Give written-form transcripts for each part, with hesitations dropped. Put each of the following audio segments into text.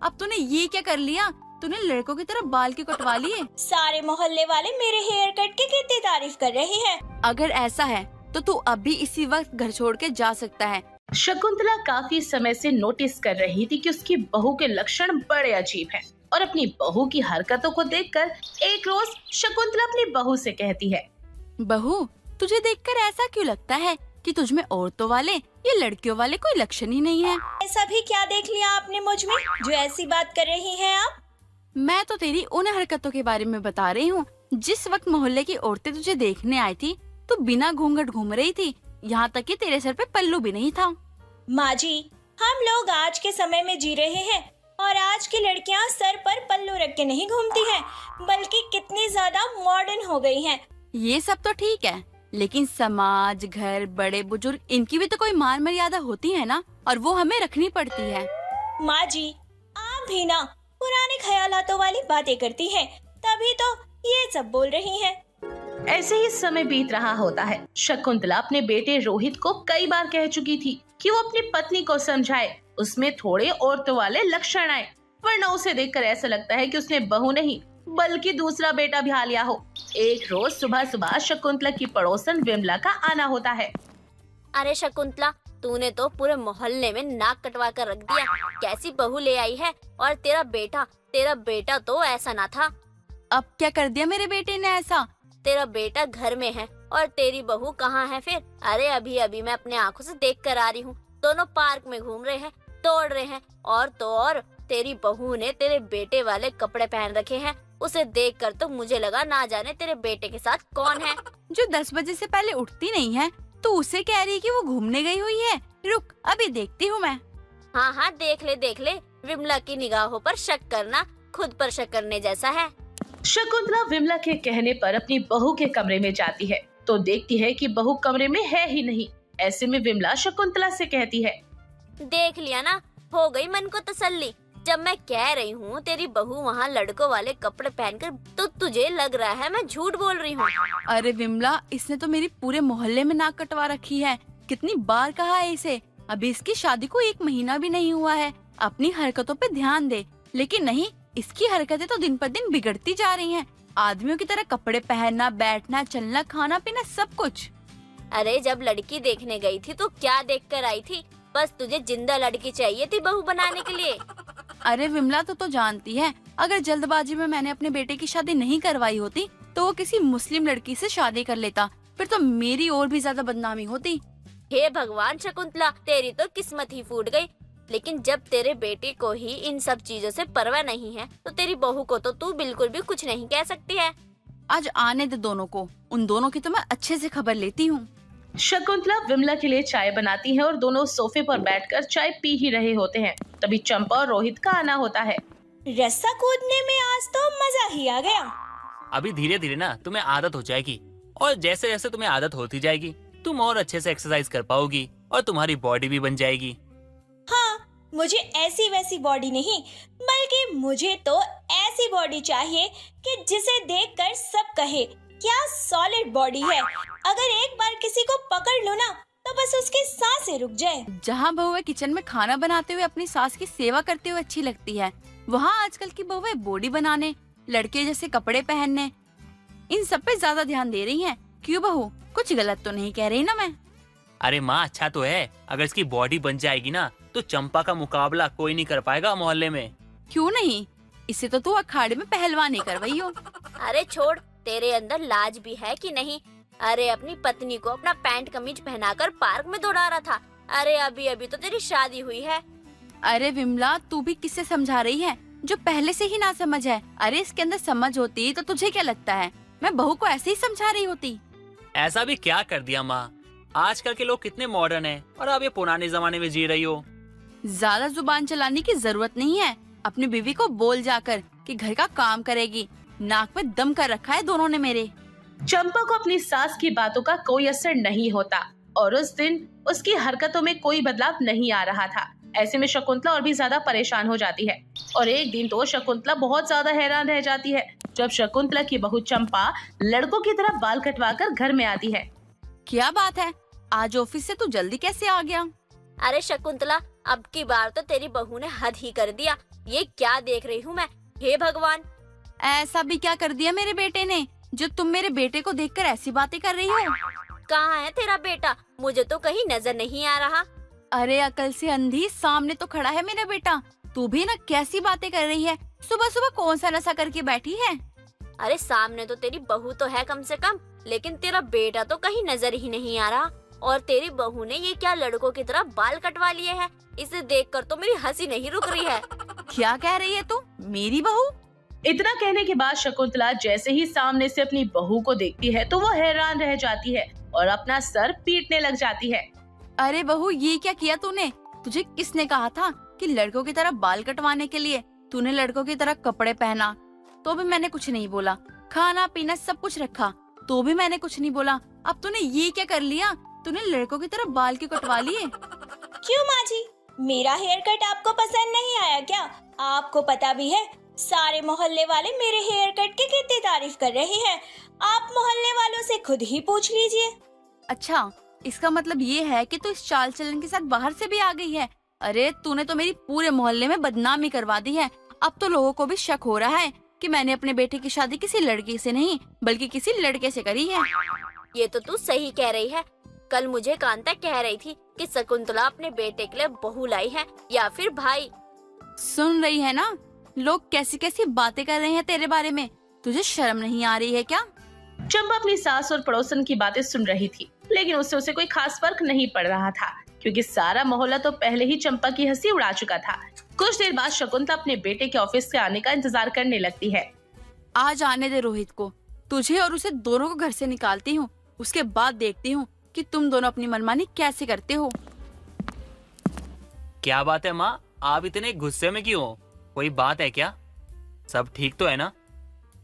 अब तूने ये क्या कर लिया? तूने लड़कों की तरह बाल क्यों कटवा लिए? सारे मोहल्ले वाले मेरे हेयर कट की कितनी तारीफ कर रहे हैं। अगर ऐसा है तो तू अभी इसी वक्त घर छोड़ के जा सकता है। शकुंतला काफी समय से नोटिस कर रही थी कि उसकी बहू के लक्षण बड़े अजीब हैं और अपनी बहू की हरकतों को देखकर एक रोज शकुंतला अपनी बहू से कहती है, बहू, तुझे देखकर ऐसा क्यों लगता है कि तुझमें औरतों वाले या लड़कियों वाले कोई लक्षण ही नहीं है? ऐसा भी क्या देख लिया आपने मुझ में जो ऐसी बात कर रही हैं आप? मैं तो तेरी उन हरकतों के बारे में बता रही हूँ। जिस वक्त मोहल्ले की औरतें तुझे देखने आई थी तो बिना घूंघट घूम रही थी, यहाँ तक कि तेरे सर पे पल्लू भी नहीं था। माँ जी, हम लोग आज के समय में जी रहे हैं और आज की लड़कियाँ सर पर पल्लू रख के नहीं घूमती हैं, बल्कि कितनी ज्यादा मॉडर्न हो गई हैं। ये सब तो ठीक है, लेकिन समाज, घर, बड़े बुजुर्ग, इनकी भी तो कोई मान मर्यादा होती है ना, और वो हमें रखनी पड़ती है। माँ जी, आप भी ना पुराने ख्यालातों वाली बातें करती हैं, तभी तो ये सब बोल रही हैं। ऐसे ही समय बीत रहा होता है। शकुंतला अपने बेटे रोहित को कई बार कह चुकी थी कि वो अपनी पत्नी को समझाए, उसमें थोड़े औरतों वाले लक्षण आए, वरना उसे देखकर ऐसा लगता है कि उसने बहू नहीं बल्कि दूसरा बेटा ब्याह लिया हो। एक रोज सुबह सुबह शकुंतला की पड़ोसन विमला का आना होता है। अरे शकुंतला, तूने तो पूरे मोहल्ले में नाक कटवा कर रख दिया। कैसी बहू ले आई है? और तेरा बेटा तो ऐसा ना था। अब क्या कर दिया मेरे बेटे ने ऐसा? तेरा बेटा घर में है और तेरी बहू कहाँ है फिर? अरे अभी अभी मैं अपने आंखों से देख कर आ रही हूँ, दोनों पार्क में घूम रहे हैं, दौड़ रहे हैं, और तो और तेरी बहू ने तेरे बेटे वाले कपड़े पहन रखे हैं। उसे देखकर तो मुझे लगा ना जाने तेरे बेटे के साथ कौन है। जो 10 बजे से पहले उठती नहीं है तो उसे कह रही कि वो घूमने गई हुई है। रुक, अभी देखती हूँ मैं। हाँ, देख ले। विमला की निगाहों पर शक करना खुद पर शक करने जैसा है। शकुंतला विमला के कहने पर अपनी बहू के कमरे में जाती है तो देखती है कि बहू कमरे में है ही नहीं। ऐसे में विमला शकुंतला से कहती है, देख लिया ना, हो गई मन को तसल्ली। जब मैं कह रही हूँ तेरी बहू वहाँ लड़कों वाले कपड़े पहनकर, तो तुझे लग रहा है मैं झूठ बोल रही हूँ। अरे विमला, इसने तो मेरी पूरे मोहल्ले में नाक कटवा रखी है। कितनी बार कहा है इसे, अभी इसकी शादी को 1 महीना भी नहीं हुआ है। अपनी हरकतों पे ध्यान दे। लेकिन नहीं, इसकी हरकतें तो दिन पर दिन बिगड़ती जा रही हैं। आदमियों की तरह कपड़े पहनना, बैठना, चलना, खाना पीना, सब कुछ। अरे जब लड़की देखने गई थी तो क्या देख कर आई थी? बस तुझे जिंदा लड़की चाहिए थी बहू बनाने के लिए। अरे विमला, तो जानती है, अगर जल्दबाजी में मैंने अपने बेटे की शादी नहीं करवाई होती तो वो किसी मुस्लिम लड़की से शादी कर लेता, फिर तो मेरी और भी ज्यादा बदनामी होती। हे भगवान शकुंतला, तेरी तो किस्मत ही फूट गई। लेकिन जब तेरे बेटे को ही इन सब चीजों से परवाह नहीं है तो तेरी बहू को तो तू बिल्कुल भी कुछ नहीं कह सकती है। आज आने दे दोनों को, उन दोनों की तो मैं अच्छे से खबर लेती हूँ। शकुंतला विमला के लिए चाय बनाती है और दोनों सोफे पर बैठकर चाय पी ही रहे होते हैं। तभी चंपा और रोहित का आना होता है। रस्सा कूदने में आज तो मजा ही आ गया। अभी धीरे धीरे ना तुम्हें आदत हो जाएगी, और जैसे जैसे तुम्हें आदत होती जाएगी तुम और अच्छे से एक्सरसाइज कर पाओगी और तुम्हारी बॉडी भी बन जाएगी। हाँ, मुझे ऐसी वैसी बॉडी नहीं, बल्कि मुझे तो ऐसी बॉडी चाहिए कि जिसे देखकर सब कहे क्या सॉलिड बॉडी है। अगर एक बार किसी को पकड़ लो ना तो बस उसकी सांसें रुक जाए। जहाँ बहुएं किचन में खाना बनाते हुए अपनी सास की सेवा करते हुए अच्छी लगती है, वहाँ आजकल की बहुएं बॉडी बनाने, लड़के जैसे कपड़े पहनने, इन सब पे ज्यादा ध्यान दे रही हैं। क्यों बहू, कुछ गलत तो नहीं कह रही ना मैं? अरे माँ, अच्छा तो है। अगर इसकी बॉडी बन जाएगी ना तो चंपा का मुकाबला कोई नहीं कर पाएगा मोहल्ले में। क्यों नहीं, इसे तो तू अखाड़े में पहलवानी करवाई हो। अरे छोड़, तेरे अंदर लाज भी है कि नहीं? अरे अपनी पत्नी को अपना पैंट कमीज पहनाकर पार्क में दौड़ा रहा था। अरे अभी अभी तो तेरी शादी हुई है। अरे विमला, तू भी किससे समझा रही है जो पहले से ही ना समझ है? अरे इसके अंदर समझ होती तो तुझे क्या लगता है मैं बहू को ऐसे ही समझा रही होती? ऐसा भी क्या कर दिया माँ, आजकल के लोग कितने मॉडर्न हैं और आप ये पुराने जमाने में जी रही हो। ज्यादा जुबान चलाने की जरूरत नहीं है। अपनी बीवी को बोल जाकर कि घर का काम करेगी। नाक में दम कर रखा है दोनों ने मेरे। चंपा को अपनी सास की बातों का कोई असर नहीं होता और उस दिन उसकी हरकतों में कोई बदलाव नहीं आ रहा था। ऐसे में शकुंतला और भी ज्यादा परेशान हो जाती है और एक दिन तो शकुंतला बहुत ज्यादा हैरान रह जाती है जब शकुंतला की बहू चंपा लड़कों की तरह बाल कटवाकर घर में आती है। क्या बात है, आज ऑफिस से तू जल्दी कैसे आ गया? अरे शकुंतला, अब की बार तो तेरी बहू ने हद ही कर दिया। ये क्या देख रही हूँ मैं, हे भगवान। ऐसा भी क्या कर दिया मेरे बेटे ने जो तुम मेरे बेटे को देखकर ऐसी बातें कर रही हो? कहाँ है तेरा बेटा? मुझे तो कहीं नजर नहीं आ रहा। अरे अकल से अंधी, सामने तो खड़ा है मेरा बेटा। तू भी ना कैसी बातें कर रही है? सुबह सुबह कौन सा नशा करके बैठी है? अरे सामने तो तेरी बहू तो है कम से कम, लेकिन तेरा बेटा तो कहीं नजर ही नहीं आ रहा। और तेरी बहू ने ये क्या लड़कों की तरह बाल कटवा लिए हैं? इसे देखकर तो मेरी हंसी नहीं रुक रही है। क्या कह रही है तू? मेरी बहू? इतना कहने के बाद शकुंतला जैसे ही सामने से अपनी बहू को देखती है तो वो हैरान रह जाती है और अपना सर पीटने लग जाती है। अरे बहू, ये क्या किया तूने? तुझे किसने कहा था कि लड़कों की तरह बाल कटवाने के लिए? तूने लड़कों की तरह कपड़े पहना तो भी मैंने कुछ नहीं बोला, खाना पीना सब कुछ रखा तो भी मैंने कुछ नहीं बोला। अब तूने ये क्या कर लिया? तूने लड़कों की तरह बाल क्यों कटवा लिए? क्यों माँ जी, मेरा हेयर कट आपको पसंद नहीं आया क्या? आपको पता भी है सारे मोहल्ले वाले मेरे हेयर कट की कितनी तारीफ कर रहे हैं। आप मोहल्ले वालों से खुद ही पूछ लीजिए। अच्छा, इसका मतलब ये है कि तू इस चाल चलन के साथ बाहर से भी आ गई है? अरे तूने तो मेरी पूरे मोहल्ले में बदनामी करवा दी है। अब तो लोगों को भी शक हो रहा है कि मैंने अपने बेटे की शादी किसी लड़की से नहीं बल्कि किसी लड़के से करी है। ये तो तू सही कह रही है। कल मुझे कांता कह रही थी कि शकुंतला अपने बेटे के लिए बहू लाई है या फिर भाई। सुन रही है ना, लोग कैसी कैसी बातें कर रहे हैं तेरे बारे में। तुझे शर्म नहीं आ रही है क्या? चंपा अपनी सास और पड़ोसन की बातें सुन रही थी, लेकिन उससे उसे कोई खास फर्क नहीं पड़ रहा था क्योंकि सारा मोहल्ला तो पहले ही चंपा की हंसी उड़ा चुका था। कुछ देर बाद शकुंतला अपने बेटे के ऑफिस से आने का इंतजार करने लगती है। आज आने दे रोहित को, तुझे और उसे दोनों को घर से निकालती हूँ। उसके बाद देखती हूँ कि तुम दोनों अपनी मनमानी कैसे करते हो। क्या बात है माँ, आप इतने गुस्से में क्यों हो? कोई बात है क्या? सब ठीक तो है ना?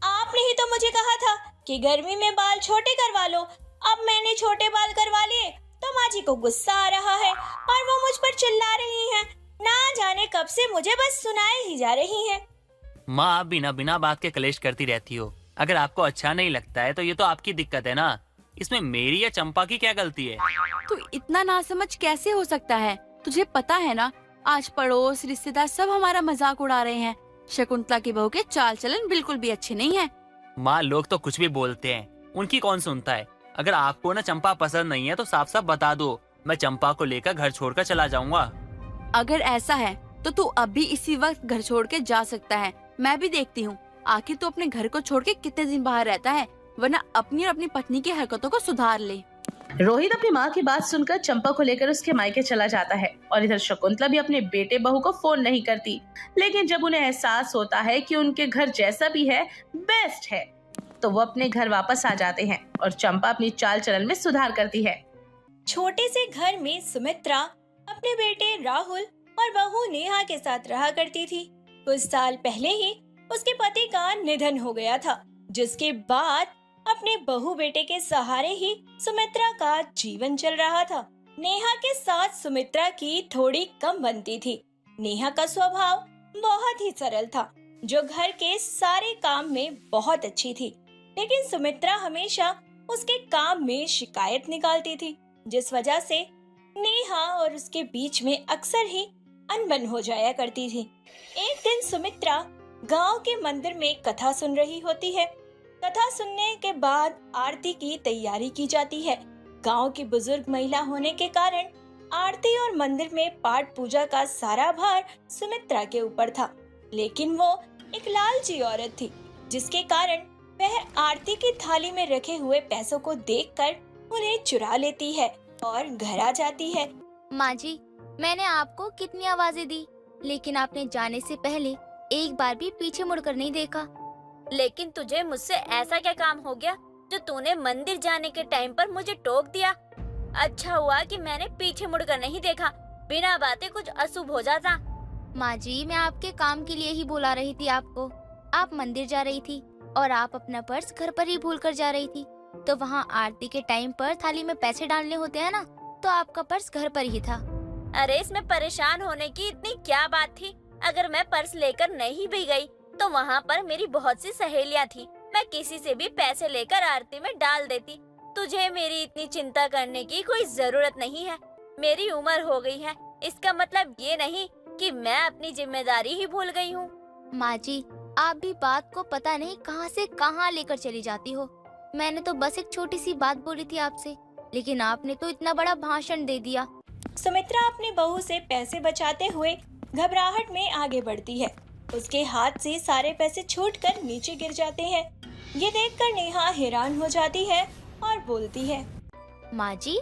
आपने ही तो मुझे कहा था कि गर्मी में बाल छोटे करवा लो। अब मैंने छोटे बाल करवा लिए तो माँ जी को गुस्सा आ रहा है और वो मुझ पर चिल्ला रही हैं। ना जाने कब से मुझे बस सुनाए ही जा रही हैं। माँ, आप बिना बिना बात के कलेश करती रहती हो। अगर आपको अच्छा नहीं लगता है तो ये तो आपकी दिक्कत है ना। इसमें मेरी या चंपा की क्या गलती है? तू इतना नासमझ कैसे हो सकता है? तुझे पता है ना, आज पड़ोस रिश्तेदार सब हमारा मजाक उड़ा रहे हैं। शकुंतला की बहू के चाल चलन बिल्कुल भी अच्छे नहीं है। माँ, लोग तो कुछ भी बोलते हैं, उनकी कौन सुनता है। अगर आपको ना चंपा पसंद नहीं है तो साफ साफ बता दो, मैं चंपा को लेकर घर छोड़कर चला जाऊंगा। अगर ऐसा है तो तू अभी इसी वक्त घर छोड़ के जा सकता है। मैं भी देखती हूँ आखिर तू अपने घर को छोड़ के कितने दिन बाहर रहता है, वरना अपनी और अपनी पत्नी की हरकतों को सुधार ले। रोहित अपनी माँ की बात सुनकर चंपा को लेकर उसके मायके चला जाता है और इधर शकुंतला भी अपने बेटे बहू को फोन नहीं करती। लेकिन जब उन्हें एहसास होता है कि उनके घर जैसा भी है बेस्ट है तो वो अपने घर वापस आ जाते हैं और चंपा अपनी चाल चलन में सुधार करती है। छोटे से घर में सुमित्रा अपने बेटे राहुल और बहू नेहा के साथ रहा करती थी। कुछ साल पहले ही उसके पति का निधन हो गया था, जिसके बाद अपने बहू बेटे के सहारे ही सुमित्रा का जीवन चल रहा था। नेहा के साथ सुमित्रा की थोड़ी कम बनती थी। नेहा का स्वभाव बहुत ही सरल था, जो घर के सारे काम में बहुत अच्छी थी, लेकिन सुमित्रा हमेशा उसके काम में शिकायत निकालती थी, जिस वजह से नेहा और उसके बीच में अक्सर ही अनबन हो जाया करती थी। एक दिन सुमित्रा गांव के मंदिर में कथा सुन रही होती है। कथा सुनने के बाद आरती की तैयारी की जाती है। गांव की बुजुर्ग महिला होने के कारण आरती और मंदिर में पाठ पूजा का सारा भार सुमित्रा के ऊपर था, लेकिन वो एक लालची औरत थी, जिसके कारण वह आरती की थाली में रखे हुए पैसों को देखकर उन्हें चुरा लेती है और घर आ जाती है। माँ जी, मैंने आपको कितनी आवाजें दी, लेकिन आपने जाने से पहले एक बार भी पीछे मुड़कर नहीं देखा। लेकिन तुझे मुझसे ऐसा क्या काम हो गया जो तूने मंदिर जाने के टाइम पर मुझे टोक दिया? अच्छा हुआ कि मैंने पीछे मुड़कर नहीं देखा, बिना बातें कुछ अशुभ हो जाता। माँ जी, मैं आपके काम के लिए ही बुला रही थी आपको। आप मंदिर जा रही थी और आप अपना पर्स घर पर ही भूल कर जा रही थी, तो वहाँ आरती के टाइम पर थाली में पैसे डालने होते हैं ना, तो आपका पर्स घर पर ही था। अरे इसमें परेशान होने की इतनी क्या बात थी? अगर मैं पर्स लेकर नहीं भी गई तो वहाँ पर मेरी बहुत सी सहेलियाँ थी, मैं किसी से भी पैसे लेकर आरती में डाल देती। तुझे मेरी इतनी चिंता करने की कोई जरूरत नहीं है। मेरी उम्र हो गई है, इसका मतलब ये नहीं कि मैं अपनी जिम्मेदारी ही भूल गई हूँ। माँ जी, आप भी बात को पता नहीं कहाँ से कहाँ लेकर चली जाती हो। मैंने तो बस एक छोटी सी बात बोली थी आपसे, लेकिन आपने तो इतना बड़ा भाषण दे दिया। सुमित्रा अपनी बहू से पैसे बचाते हुए घबराहट में आगे बढ़ती है। उसके हाथ से सारे पैसे छूटकर नीचे गिर जाते हैं। ये देखकर नेहा हैरान हो जाती है और बोलती है, माँ जी,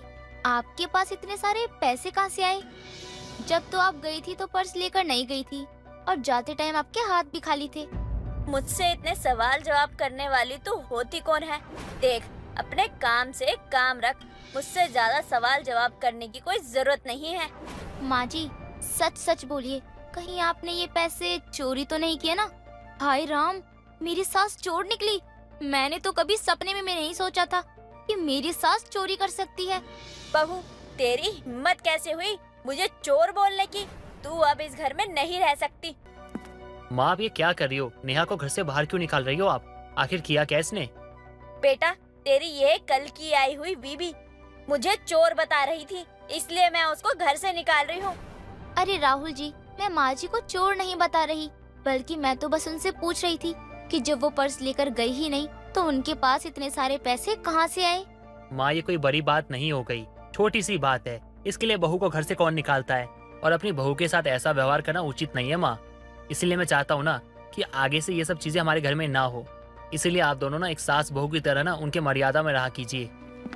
आपके पास इतने सारे पैसे कहाँ से आए? जब तो आप गई थी तो पर्स लेकर नहीं गई थी, और जाते टाइम आपके हाथ भी खाली थे। मुझसे इतने सवाल जवाब करने वाली तू होती कौन है? देख, अपने काम से काम रख। मुझसे ज्यादा सवाल जवाब करने की कोई जरूरत नहीं है। माँ जी, सच सच बोलिए, कहीं आपने ये पैसे चोरी तो नहीं किए ना? हाय राम, मेरी सास चोर निकली। मैंने तो कभी सपने में नहीं सोचा था कि मेरी सास चोरी कर सकती है। बहू, तेरी हिम्मत कैसे हुई मुझे चोर बोलने की? तू अब इस घर में नहीं रह सकती। माँ, आप ये क्या कर रही हो? नेहा को घर से बाहर क्यों निकाल रही हो आप? आखिर किया क्या इसने? बेटा, तेरी ये कल की आई हुई बीबी मुझे चोर बता रही थी, इसलिए मैं उसको घर से निकाल रही हूँ। अरे राहुल जी, मैं माँ जी को चोर नहीं बता रही, बल्कि मैं तो बस उनसे पूछ रही थी कि जब वो पर्स लेकर गई ही नहीं तो उनके पास इतने सारे पैसे कहाँ से आए? माँ, ये कोई बड़ी बात नहीं हो गई, छोटी सी बात है। इसके लिए बहू को घर से कौन निकालता है? और अपनी बहू के साथ ऐसा व्यवहार करना उचित नहीं है माँ। इसलिए मैं चाहता हूँ ना कि आगे से ये सब चीजें हमारे घर में ना हो। इसीलिए आप दोनों ना एक सास बहू की तरह ना उनके मर्यादा में रहा कीजिए।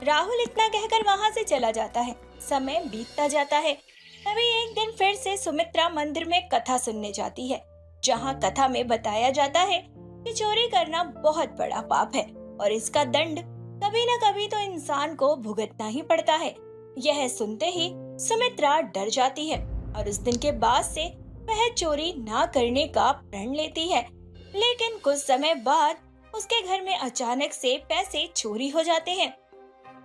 राहुल इतना कहकर वहाँ से चला जाता है। समय बीतता जाता है। तभी एक दिन फिर से सुमित्रा मंदिर में कथा सुनने जाती है, जहाँ कथा में बताया जाता है कि चोरी करना बहुत बड़ा पाप है और इसका दंड कभी न कभी तो इंसान को भुगतना ही पड़ता है। यह सुनते ही सुमित्रा डर जाती है और उस दिन के बाद से वह चोरी ना करने का प्रण लेती है। लेकिन कुछ समय बाद उसके घर में अचानक से पैसे चोरी हो जाते हैं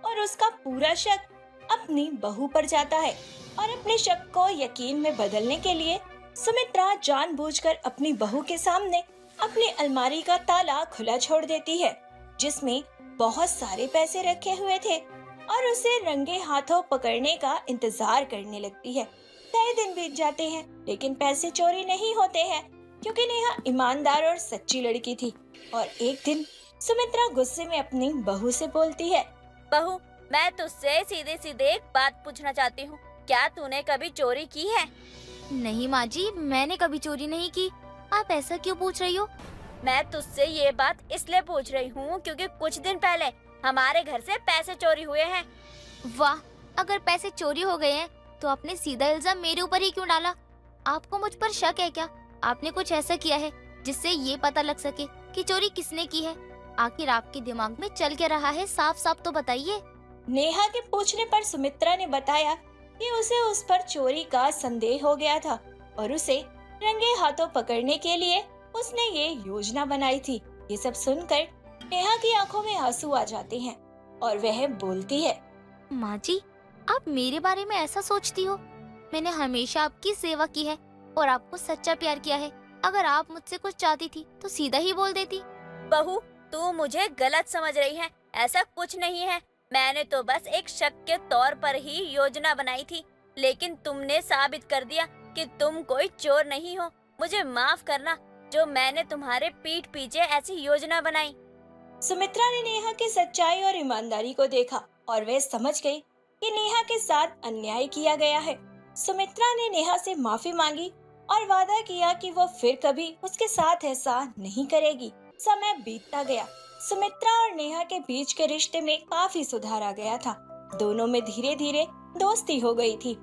और उसका पूरा शक अपनी बहू पर जाता है। और अपने शक को यकीन में बदलने के लिए सुमित्रा जानबूझकर अपनी बहू के सामने अपनी अलमारी का ताला खुला छोड़ देती है, जिसमें बहुत सारे पैसे रखे हुए थे, और उसे रंगे हाथों पकड़ने का इंतजार करने लगती है। कई दिन बीत जाते हैं, लेकिन पैसे चोरी नहीं होते हैं, क्योंकि नेहा ईमानदार और सच्ची लड़की थी। और एक दिन सुमित्रा गुस्से में अपनी बहू से बोलती है, बहू, मैं तुझसे सीधे सीधे एक बात पूछना चाहती हूँ, क्या तूने कभी चोरी की है? नहीं माँ जी, मैंने कभी चोरी नहीं की। आप ऐसा क्यों पूछ रही हो? मैं तुझसे ये बात इसलिए पूछ रही हूँ क्योंकि कुछ दिन पहले हमारे घर से पैसे चोरी हुए हैं। वाह, अगर पैसे चोरी हो गए हैं तो आपने सीधा इल्जाम मेरे ऊपर ही क्यों डाला? आपको मुझ पर शक है क्या? आपने कुछ ऐसा किया है जिससे ये पता लग सके कि चोरी किसने की है? आखिर आपके दिमाग में चल क्या रहा है, साफ साफ तो बताइए। नेहा के पूछने पर सुमित्रा ने बताया कि उसे उस पर चोरी का संदेह हो गया था और उसे रंगे हाथों पकड़ने के लिए उसने ये योजना बनाई थी। ये सब सुनकर नेहा की आंखों में आंसू आ जाते हैं और वह बोलती है, माँ जी, आप मेरे बारे में ऐसा सोचती हो? मैंने हमेशा आपकी सेवा की है और आपको सच्चा प्यार किया है। अगर आप मुझसे कुछ चाहती थी तो सीधा ही बोल देती। बहू, तू मुझे गलत समझ रही है, ऐसा कुछ नहीं है। मैंने तो बस एक शक के तौर पर ही योजना बनाई थी, लेकिन तुमने साबित कर दिया कि तुम कोई चोर नहीं हो। मुझे माफ करना जो मैंने तुम्हारे पीठ पीछे ऐसी योजना बनाई। सुमित्रा ने नेहा की सच्चाई और ईमानदारी को देखा और वह समझ गई कि नेहा के साथ अन्याय किया गया है। सुमित्रा ने नेहा से माफी मांगी और वादा किया कि वो फिर कभी उसके साथ ऐसा नहीं करेगी। समय बीतता गया। सुमित्रा और नेहा के बीच के रिश्ते में काफी सुधार आ गया था। दोनों में धीरे धीरे दोस्ती हो गई थी।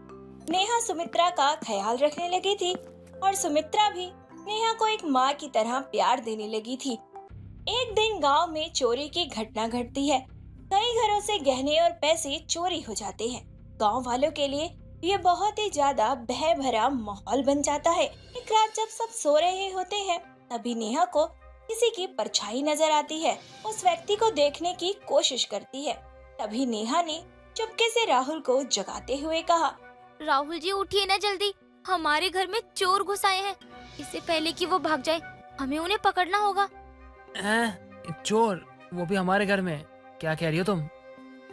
नेहा सुमित्रा का ख्याल रखने लगी थी और सुमित्रा भी नेहा को एक माँ की तरह प्यार देने लगी थी। एक दिन गांव में चोरी की घटना घटती है। कई घरों से गहने और पैसे चोरी हो जाते हैं। गांव वालों के लिए ये बहुत ही ज्यादा भय भरा माहौल बन जाता है। एक रात जब सब सो रहे होते हैं, तभी नेहा को किसी की परछाई नजर आती है। उस व्यक्ति को देखने की कोशिश करती है। तभी नेहा ने चुपके से राहुल को जगाते हुए कहा, राहुल जी, उठिए ना जल्दी, हमारे घर में चोर घुस आए हैं। इससे पहले कि वो भाग जाए, हमें उन्हें पकड़ना होगा। चोर? वो भी हमारे घर में? क्या कह रही हो तुम?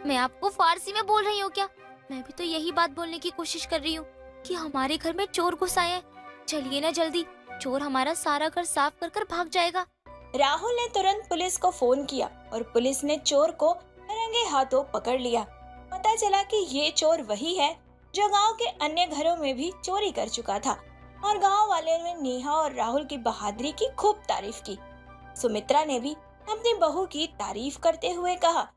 मैं आपको फारसी में बोल रही हूँ क्या? मैं भी तो यही बात बोलने की कोशिश कर रही हूँ। कि हमारे घर में चोर घुस आए हैं। चलिए ना जल्दी, चोर हमारा सारा घर साफ कर कर भाग जाएगा। राहुल ने तुरंत पुलिस को फोन किया और पुलिस ने चोर को रंगे हाथों पकड़ लिया। पता चला कि ये चोर वही है जो गांव के अन्य घरों में भी चोरी कर चुका था और गांव वाले ने नेहा और राहुल की बहादुरी की खूब तारीफ की। सुमित्रा ने भी अपनी बहू की तारीफ करते हुए कहा,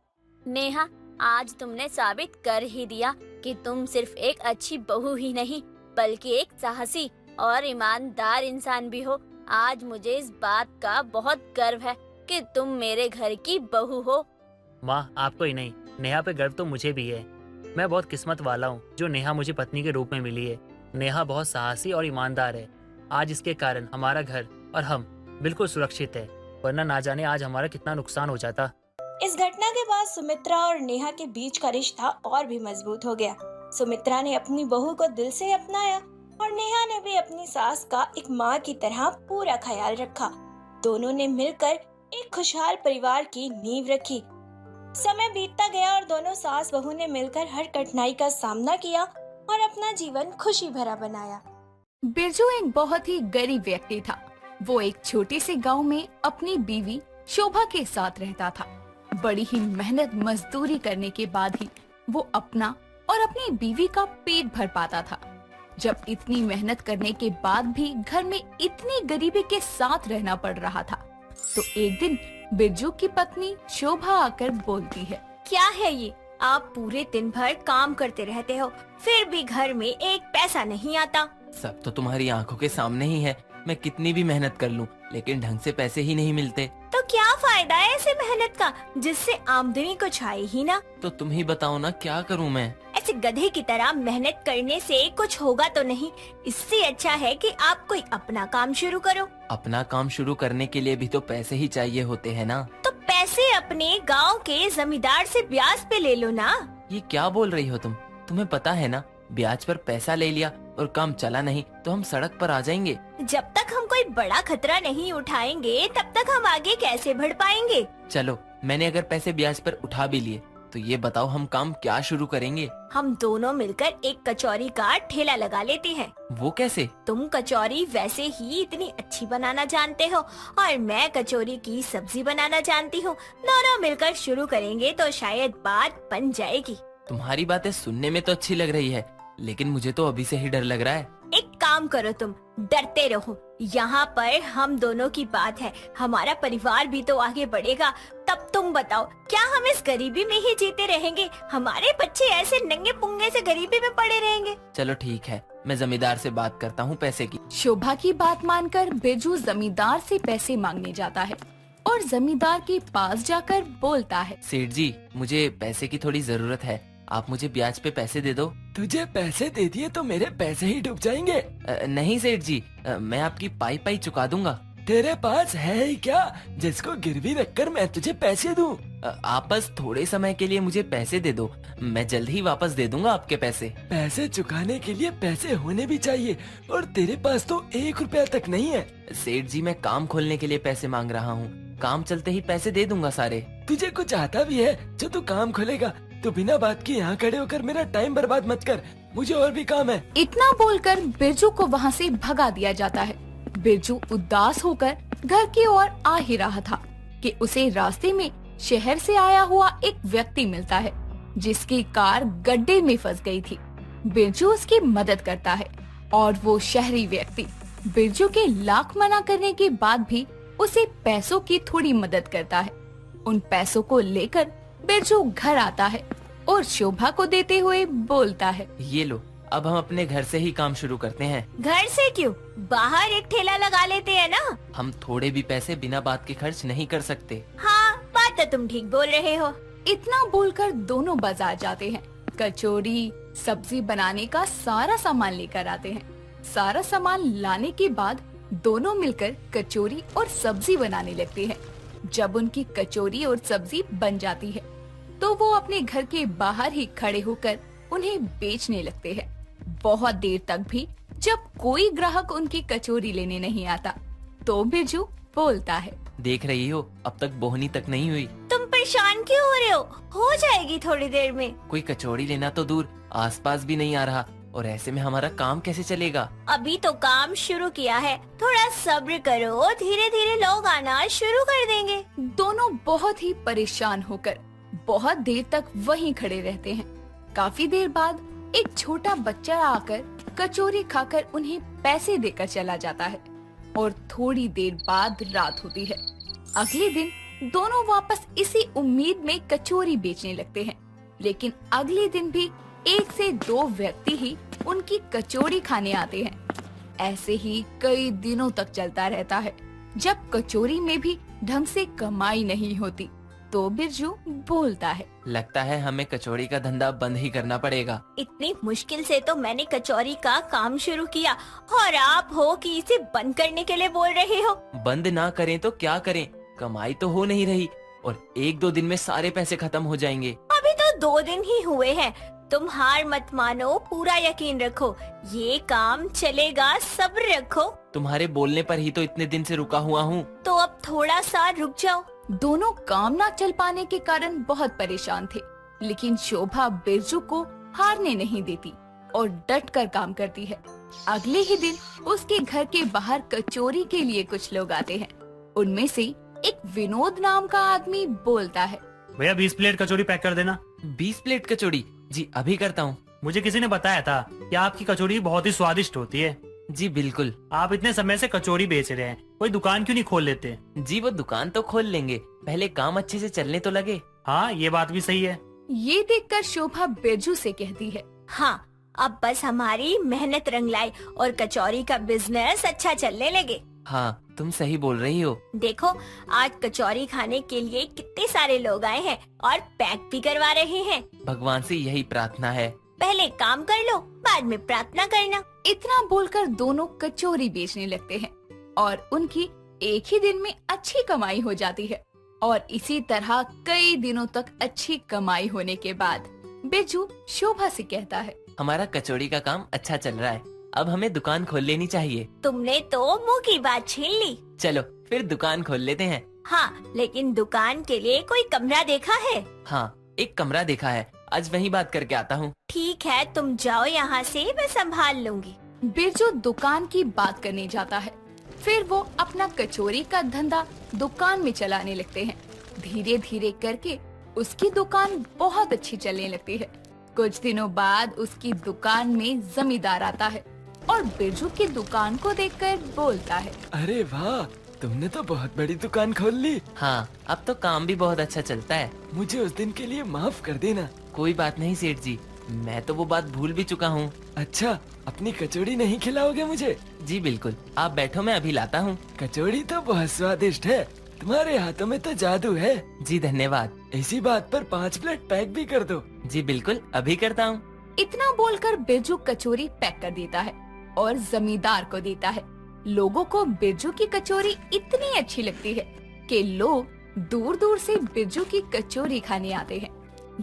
नेहा, आज तुमने साबित कर ही दिया कि तुम सिर्फ एक अच्छी बहू ही नहीं बल्कि एक साहसी और ईमानदार इंसान भी हो। आज मुझे इस बात का बहुत गर्व है कि तुम मेरे घर की बहू हो। माँ, आपको ही नहीं, नेहा पे गर्व तो मुझे भी है। मैं बहुत किस्मत वाला हूँ जो नेहा मुझे पत्नी के रूप में मिली है। नेहा बहुत साहसी और ईमानदार है। आज इसके कारण हमारा घर और हम बिल्कुल सुरक्षित है, वरना ना जाने आज हमारा कितना नुकसान हो जाता। इस घटना के बाद सुमित्रा और नेहा के बीच का रिश्ता और भी मजबूत हो गया। सुमित्रा ने अपनी बहू को दिल से अपनाया और नेहा ने भी अपनी सास का एक माँ की तरह पूरा ख्याल रखा। दोनों ने मिलकर एक खुशहाल परिवार की नींव रखी। समय बीतता गया और दोनों सास बहू ने मिलकर हर कठिनाई का सामना किया और अपना जीवन खुशी भरा बनाया। बिरजू एक बहुत ही गरीब व्यक्ति था। वो एक छोटे से गांव में अपनी बीवी शोभा के साथ रहता था। बड़ी ही मेहनत मजदूरी करने के बाद ही वो अपना और अपनी बीवी का पेट भर पाता था। जब इतनी मेहनत करने के बाद भी घर में इतनी गरीबी के साथ रहना पड़ रहा था, तो एक दिन बिरजू की पत्नी शोभा आकर बोलती है, क्या है ये? आप पूरे दिन भर काम करते रहते हो, फिर भी घर में एक पैसा नहीं आता। सब तो तुम्हारी आंखों के सामने ही है। मैं कितनी भी मेहनत कर लूं, लेकिन ढंग से पैसे ही नहीं मिलते। तो क्या फायदा है ऐसे मेहनत का जिससे आमदनी कुछ आए ही ना? तो तुम ही बताओ ना, क्या करूं मैं? ऐसे गधे की तरह मेहनत करने से कुछ होगा तो नहीं। इससे अच्छा है कि आप कोई अपना काम शुरू करो। अपना काम शुरू करने के लिए भी तो पैसे ही चाहिए होते हैं ना। तो पैसे अपने गांव के जमींदार से ब्याज पे ले लो ना। ये क्या बोल रही हो तुम? तुम्हें पता है ना, ब्याज पर पैसा ले लिया और काम चला नहीं तो हम सड़क पर आ जाएंगे। जब तक हम कोई बड़ा खतरा नहीं उठाएंगे तब तक हम आगे कैसे बढ़ पाएंगे? चलो, मैंने अगर पैसे ब्याज पर उठा भी लिए तो ये बताओ हम काम क्या शुरू करेंगे? हम दोनों मिलकर एक कचौरी का ठेला लगा लेते हैं। वो कैसे? तुम कचौरी वैसे ही इतनी अच्छी बनाना जानते हो और मैं कचौरी की सब्जी बनाना जानती हूँ। दोनों मिलकर शुरू करेंगे तो शायद बात बन जाएगी। तुम्हारी बातें सुनने में तो अच्छी लग रही है, लेकिन मुझे तो अभी से ही डर लग रहा है। एक काम करो, तुम डरते रहो। यहाँ पर हम दोनों की बात है, हमारा परिवार भी तो आगे बढ़ेगा। तब तुम बताओ, क्या हम इस गरीबी में ही जीते रहेंगे? हमारे बच्चे ऐसे नंगे पुंगे से गरीबी में पड़े रहेंगे? चलो ठीक है, मैं जमींदार से बात करता हूँ पैसे की। शोभा की बात मानकर बिरजू जमींदार से पैसे मांगने जाता है और जमींदार के पास जाकर बोलता है, सेठ जी, मुझे पैसे की थोड़ी जरूरत है, आप मुझे ब्याज पे पैसे दे दो। तुझे पैसे दे दिए तो मेरे पैसे ही डूब जाएंगे। नहीं सेठ जी, मैं आपकी पाई पाई चुका दूंगा। तेरे पास है ही क्या जिसको गिरवी रखकर मैं तुझे पैसे दूं? आप बस थोड़े समय के लिए मुझे पैसे दे दो, मैं जल्द ही वापस दे दूंगा आपके पैसे। पैसे चुकाने के लिए पैसे होने भी चाहिए और तेरे पास तो 1 रुपया तक नहीं है। सेठ जी, मैं काम खोलने के लिए पैसे मांग रहा हूँ, काम चलते ही पैसे दे दूंगा सारे। तुझे कुछ आता भी है जो तू काम खोलेगा? तो बिना बात के यहाँ खड़े होकर मेरा टाइम बर्बाद मत कर, मुझे और भी काम है। इतना बोलकर बिरजू को वहाँ से भगा दिया जाता है। बिरजू उदास होकर घर की ओर आ ही रहा था कि उसे रास्ते में शहर से आया हुआ एक व्यक्ति मिलता है जिसकी कार गड्ढे में फंस गई थी। बिरजू उसकी मदद करता है और वो शहरी व्यक्ति बिरजू के लाख मना करने के बाद भी उसे पैसों की थोड़ी मदद करता है। उन पैसों को लेकर बिरजू घर आता है और शोभा को देते हुए बोलता है, ये लो, अब हम अपने घर से ही काम शुरू करते हैं। घर से क्यों? बाहर एक ठेला लगा लेते हैं ना। हम थोड़े भी पैसे बिना बात के खर्च नहीं कर सकते। हाँ, बात तो तुम ठीक बोल रहे हो। इतना बोलकर दोनों बाजार जाते हैं। कचौरी, सब्जी बनाने का सारा सामान लेकर आते हैं। सारा सामान लाने के बाद दोनों मिलकर कचौरी और सब्जी बनाने लगते हैं। जब उनकी कचौरी और सब्जी बन जाती है तो वो अपने घर के बाहर ही खड़े होकर उन्हें बेचने लगते हैं। बहुत देर तक भी जब कोई ग्राहक उनकी कचौरी लेने नहीं आता तो बिरजू बोलता है, देख रही हो, अब तक बोहनी तक नहीं हुई। तुम परेशान क्यों हो रहे हो? हो जाएगी थोड़ी देर में। कोई कचौड़ी लेना तो दूर, आसपास भी नहीं आ रहा और ऐसे में हमारा काम कैसे चलेगा? अभी तो काम शुरू किया है, थोड़ा सब्र करो, धीरे धीरे लोग आना शुरू कर देंगे। दोनों बहुत ही परेशान होकर बहुत देर तक वहीं खड़े रहते हैं। काफी देर बाद एक छोटा बच्चा आकर कचौरी खाकर उन्हें पैसे देकर चला जाता है और थोड़ी देर बाद रात होती है। अगले दिन दोनों वापस इसी उम्मीद में कचौरी बेचने लगते हैं, लेकिन अगले दिन भी 1 से 2 व्यक्ति ही उनकी कचौरी खाने आते हैं। ऐसे ही कई दिनों तक चलता रहता है। जब कचौरी में भी ढंग से कमाई नहीं होती तो बिरजू बोलता है, लगता है हमें कचौड़ी का धंधा बंद ही करना पड़ेगा। इतनी मुश्किल से तो मैंने कचौरी का काम शुरू किया और आप हो कि इसे बंद करने के लिए बोल रहे हो। बंद ना करें तो क्या करें, कमाई तो हो नहीं रही और 1-2 दिन में सारे पैसे खत्म हो जाएंगे। अभी तो 2 दिन ही हुए हैं, तुम हार मत मानो, पूरा यकीन रखो ये काम चलेगा, सब्र रखो। तुम्हारे बोलने पर ही तो इतने दिन से रुका हुआ हूँ। तो अब थोड़ा सा रुक जाओ। दोनों काम ना चल पाने के कारण बहुत परेशान थे, लेकिन शोभा बिरजू को हारने नहीं देती और डट कर काम करती है। अगले ही दिन उसके घर के बाहर कचौरी के लिए कुछ लोग आते हैं। उनमें से एक विनोद नाम का आदमी बोलता है, भैया 20 प्लेट कचौरी पैक कर देना। 20 प्लेट कचौड़ी? जी अभी करता हूँ। मुझे किसी ने बताया था कि आपकी कचौरी बहुत ही स्वादिष्ट होती है। जी बिल्कुल। आप इतने समय से कचौरी बेच रहे हैं, कोई दुकान क्यों नहीं खोल लेते? जी वो दुकान तो खोल लेंगे, पहले काम अच्छे से चलने तो लगे। हाँ ये बात भी सही है। ये देखकर शोभा बिरजू से कहती है, हाँ अब बस हमारी मेहनत रंग लाई और कचौरी का बिजनेस अच्छा चलने लगे। हाँ तुम सही बोल रही हो। देखो आज कचौरी खाने के लिए कितने सारे लोग आए हैं और पैक भी करवा रहे हैं। भगवान से यही प्रार्थना है। पहले काम कर लो, बाद में प्रार्थना करना। इतना बोलकर दोनों कचौरी बेचने लगते हैं और उनकी एक ही दिन में अच्छी कमाई हो जाती है। और इसी तरह कई दिनों तक अच्छी कमाई होने के बाद बिरजू शोभा से कहता है, हमारा कचौड़ी का काम अच्छा चल रहा है, अब हमें दुकान खोल लेनी चाहिए। तुमने तो मुंह की बात छीन ली। चलो फिर दुकान खोल लेते हैं। हाँ लेकिन दुकान के लिए कोई कमरा देखा है? हाँ एक कमरा देखा है, आज वही बात करके आता हूँ। ठीक है तुम जाओ यहाँ से, मैं संभाल लूंगी। बिरजू दुकान की बात करने जाता है। फिर वो अपना कचौरी का धंधा दुकान में चलाने लगते हैं। धीरे धीरे करके उसकी दुकान बहुत अच्छी चलने लगती है। कुछ दिनों बाद उसकी दुकान में जमींदार आता है और बिरजू की दुकान को देखकर बोलता है, अरे वाह, तुमने तो बहुत बड़ी दुकान खोल ली। हाँ अब तो काम भी बहुत अच्छा चलता है। मुझे उस दिन के लिए माफ कर देना। कोई बात नहीं सेठ जी, मैं तो वो बात भूल भी चुका हूँ। अच्छा, अपनी कचौड़ी नहीं खिलाओगे मुझे? जी बिल्कुल, आप बैठो मैं अभी लाता हूँ। कचौड़ी तो बहुत स्वादिष्ट है, तुम्हारे हाथों में तो जादू है। जी धन्यवाद। इसी बात पर 5 प्लेट पैक भी कर दो। जी बिल्कुल, अभी करता हूँ। इतना बोलकर बिरजू कचौरी पैक कर देता है और जमींदार को देता है। लोगों को बिरजू की कचौरी इतनी अच्छी लगती है कि लोग दूर दूर से बिरजू की कचौरी खाने आते हैं।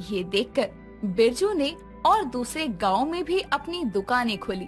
ये देखकर बिरजू ने और दूसरे गांव में भी अपनी दुकानें खोली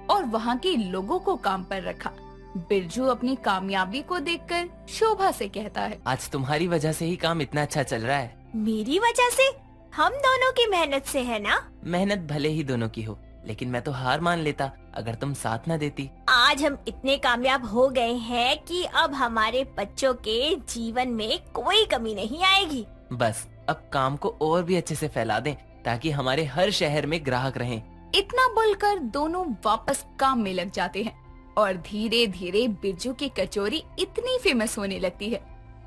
और वहाँ के लोगों को काम पर रखा। बिरजू अपनी कामयाबी को देखकर शोभा से कहता है, आज तुम्हारी वजह से ही काम इतना अच्छा चल रहा है। मेरी वजह से? हम दोनों की मेहनत से है ना? मेहनत भले ही दोनों की हो, लेकिन मैं तो हार मान लेता अगर तुम साथ न देती। आज हम इतने कामयाब हो गए हैं कि अब हमारे बच्चों के जीवन में कोई कमी नहीं आएगी। बस अब काम को और भी अच्छे से फैला दें ताकि हमारे हर शहर में ग्राहक रहें। इतना बोलकर दोनों वापस काम में लग जाते हैं और धीरे धीरे बिरजू की कचौरी इतनी फेमस होने लगती है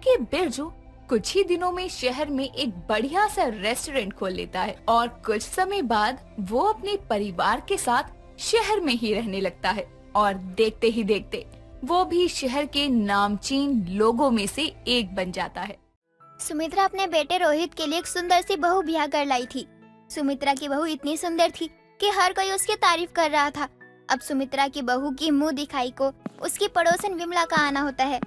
कि बिरजू कुछ ही दिनों में शहर में एक बढ़िया सा रेस्टोरेंट खोल लेता है और कुछ समय बाद वो अपने परिवार के साथ शहर में ही रहने लगता है और देखते ही देखते वो भी शहर के नामचीन लोगों में से एक बन जाता है। सुमित्रा अपने बेटे रोहित के लिए एक सुंदर सी बहू ब्याह कर लाई थी। सुमित्रा की बहू इतनी सुंदर थी कि हर कोई उसकी तारीफ कर रहा था। अब सुमित्रा की बहू की मुंह दिखाई को उसकी पड़ोसन विमला का आना होता है।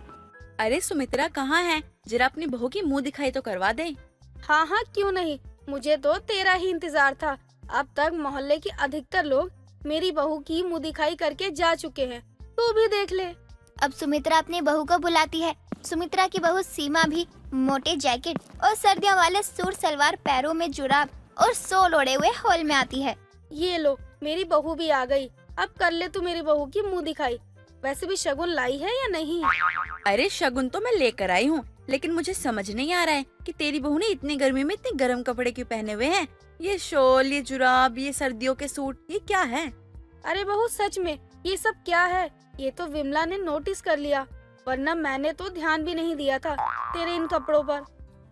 अरे सुमित्रा कहाँ है? जरा अपनी बहू की मुंह दिखाई तो करवा दे। हाँ हाँ क्यों नहीं, मुझे तो तेरा ही इंतजार था। अब तक मोहल्ले के अधिकतर लोग मेरी बहू की मुंह दिखाई करके जा चुके हैं, तू भी देख ले। अब सुमित्रा अपनी बहू को बुलाती है। सुमित्रा की बहू सीमा भी मोटे जैकेट और सर्दियों वाले सूट सलवार, पैरों में जुराब और सोल ओढ़े हुए हॉल में आती है। ये लो, मेरी बहू भी आ गई। अब कर ले तू मेरी बहू की मुंह दिखाई। वैसे भी शगुन लाई है या नहीं? अरे शगुन तो मैं लेकर आई हूँ, लेकिन मुझे समझ नहीं आ रहा है कि तेरी बहू ने इतनी गर्मी में इतने गर्म कपड़े क्यों पहने हुए हैं। ये शॉल, ये जुराब, ये सर्दियों के सूट, ये क्या है? अरे बहू सच में ये सब क्या है? ये तो विमला ने नोटिस कर लिया, वरना मैंने तो ध्यान भी नहीं दिया था तेरे इन कपड़ों पर।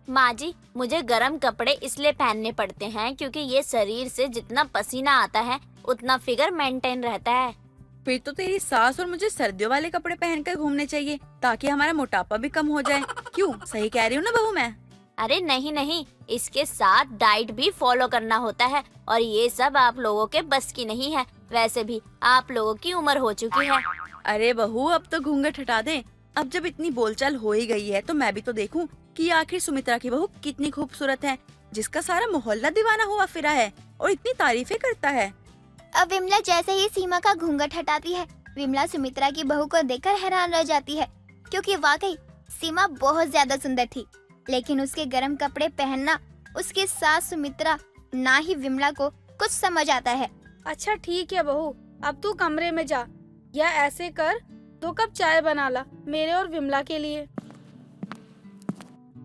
माँ जी, मुझे गर्म कपड़े इसलिए पहनने पड़ते हैं क्योंकि ये शरीर से जितना पसीना आता है उतना फिगर मेंटेन रहता है। फिर तो तेरी सास और मुझे सर्दियों वाले कपड़े पहनकर घूमने चाहिए ताकि हमारा मोटापा भी कम हो जाए। क्यों, सही कह रही हूँ ना बहू मैं? अरे नहीं नहीं, इसके साथ डाइट भी फॉलो करना होता है और ये सब आप लोगों के बस की नहीं है। वैसे भी आप लोगों की उम्र हो चुकी है। अरे बहू, अब तो घूंघट हटा दे। अब जब इतनी बोलचाल हो ही गई है तो मैं भी तो देखूं कि आखिर सुमित्रा की बहू कितनी खूबसूरत है, जिसका सारा मोहल्ला दीवाना हुआ फिरा है और इतनी तारीफें करता है। अब विमला जैसे ही सीमा का घूंघट हटाती है, विमला सुमित्रा की बहू को देखकर हैरान रह जाती है, क्योंकि वाकई सीमा बहुत ज्यादा सुंदर थी। लेकिन उसके गर्म कपड़े पहनना उसके सास सुमित्रा, ना ही विमला को कुछ समझ आता है। अच्छा ठीक है बहू, अब तू कमरे में जा, या ऐसे कर 2 कप चाय बना ला मेरे और विमला के लिए।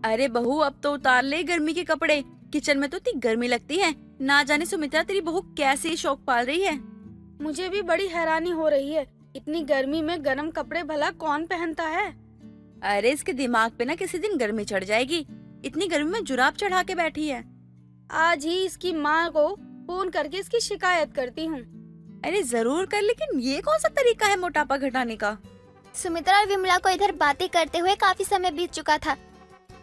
अरे बहू, अब तो उतार ले गर्मी के कपड़े। किचन में तो इतनी गर्मी लगती है। ना जाने सुमित्रा तेरी बहू कैसे शौक पाल रही है। मुझे भी बड़ी हैरानी हो रही है, इतनी गर्मी में गर्म कपड़े भला कौन पहनता है? अरे इसके दिमाग पे ना किसी दिन गर्मी चढ़ जाएगी। इतनी गर्मी में जुराब चढ़ा के बैठी है। आज ही इसकी माँ को फोन करके इसकी शिकायत करती हूँ। अरे जरूर कर, लेकिन ये कौन सा तरीका है मोटापा घटाने का? सुमित्रा और विमला को इधर बातें करते हुए काफी समय बीत चुका था।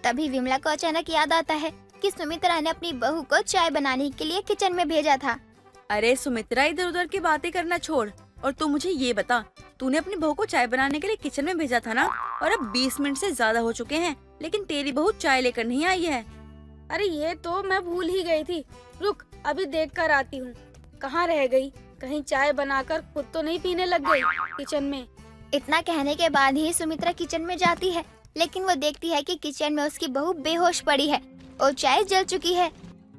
तभी विमला को अचानक याद आता है कि सुमित्रा ने अपनी बहू को चाय बनाने के लिए किचन में भेजा था। अरे सुमित्रा, इधर उधर की बातें करना छोड़ और तू मुझे ये बता, तूने अपनी बहू को चाय बनाने के लिए किचन में भेजा था ना? और अब 20 मिनट से ज्यादा हो चुके हैं, लेकिन तेरी बहू चाय लेकर नहीं आई है। अरे ये तो मैं भूल ही गई थी, रुक अभी देख कर आती हूँ। कहाँ रह गई? कहीं चाय बनाकर खुद तो नहीं पीने लग गई किचन में? इतना कहने के बाद ही सुमित्रा किचन में जाती है, लेकिन वो देखती है कि किचन में उसकी बहू बेहोश पड़ी है और चाय जल चुकी है।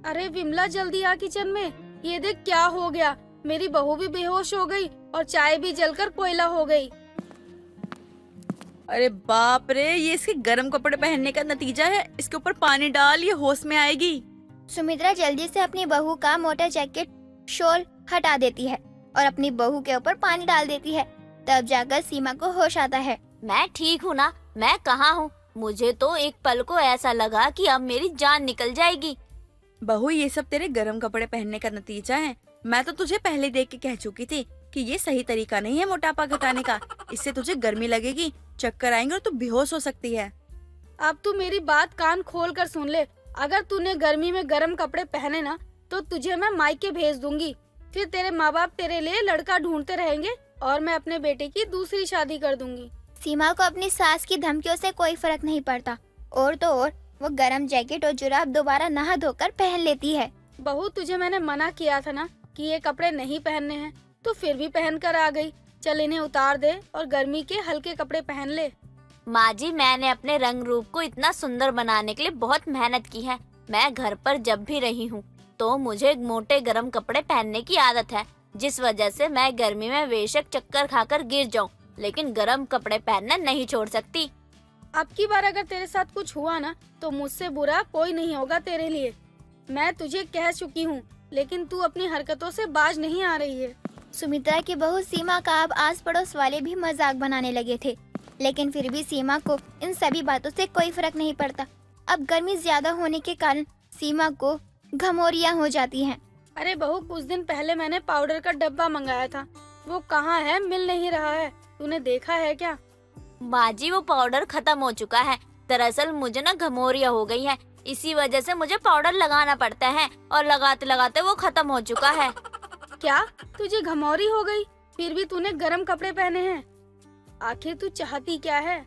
अरे विमला जल्दी आ किचन में, ये देख क्या हो गया। मेरी बहू भी बेहोश हो गई और चाय भी जलकर कोयला हो गई। अरे बाप रे, ये इसके गर्म कपड़े पहनने का नतीजा है। इसके ऊपर पानी डाल, ये होश में आएगी। सुमित्रा जल्दी से अपनी बहू का मोटा जैकेट, शॉल हटा देती है और अपनी बहू के ऊपर पानी डाल देती है। तब जाकर सीमा को होश आता है। मैं ठीक हूँ ना? मैं कहाँ हूँ? मुझे तो एक पल को ऐसा लगा कि अब मेरी जान निकल जाएगी। बहू, ये सब तेरे गर्म कपड़े पहनने का नतीजा है। मैं तो तुझे पहले देख के कह चुकी थी कि ये सही तरीका नहीं है मोटापा घटाने का। इससे तुझे गर्मी लगेगी, चक्कर आएंगे और तू बेहोश हो सकती है। अब तू मेरी बात कान खोल कर सुन ले। अगर तूने गर्मी में गर्म कपड़े पहने ना तो तुझे मैं मायके भेज दूंगी। फिर तेरे माँ बाप तेरे लिए लड़का ढूंढते रहेंगे और मैं अपने बेटे की दूसरी शादी कर दूंगी। सीमा को अपनी सास की धमकियों से कोई फर्क नहीं पड़ता, और तो और वो गरम जैकेट और जुराब दोबारा नहा धोकर पहन लेती है। बहू, तुझे मैंने मना किया था ना कि ये कपड़े नहीं पहनने हैं, तो फिर भी पहन कर आ गई। चल इन्हें उतार दे और गर्मी के हल्के कपड़े पहन ले। माँ जी, मैंने अपने रंग रूप को इतना सुंदर बनाने के लिए बहुत मेहनत की है। मैं घर पर जब भी रही हूँ तो मुझे मोटे गर्म कपड़े पहनने की आदत है, जिस वजह से मैं गर्मी में बेशक चक्कर खाकर गिर जाऊँ, लेकिन गर्म कपड़े पहनना नहीं छोड़ सकती। अब की बार अगर तेरे साथ कुछ हुआ ना तो मुझसे बुरा कोई नहीं होगा तेरे लिए। मैं तुझे कह चुकी हूँ, लेकिन तू अपनी हरकतों से बाज नहीं आ रही है। सुमित्रा की बहू सीमा का अब आस पड़ोस वाले भी मजाक बनाने लगे थे, लेकिन फिर भी सीमा को इन सभी बातों से कोई फर्क नहीं पड़ता। अब गर्मी ज्यादा होने के कारण सीमा को घमौरियाँ हो जाती हैं। अरे बहू, कुछ दिन पहले मैंने पाउडर का डब्बा मंगाया था, वो कहाँ है? मिल नहीं रहा है। तूने देखा है क्या? माँ जी, वो पाउडर खत्म हो चुका है। दरअसल मुझे ना घमौरिया हो गई है, इसी वजह से मुझे पाउडर लगाना पड़ता है और लगाते लगाते वो खत्म हो चुका है। क्या तुझे घमौरी हो गई? फिर भी तूने गर्म कपड़े पहने हैं। आखिर तू चाहती क्या है?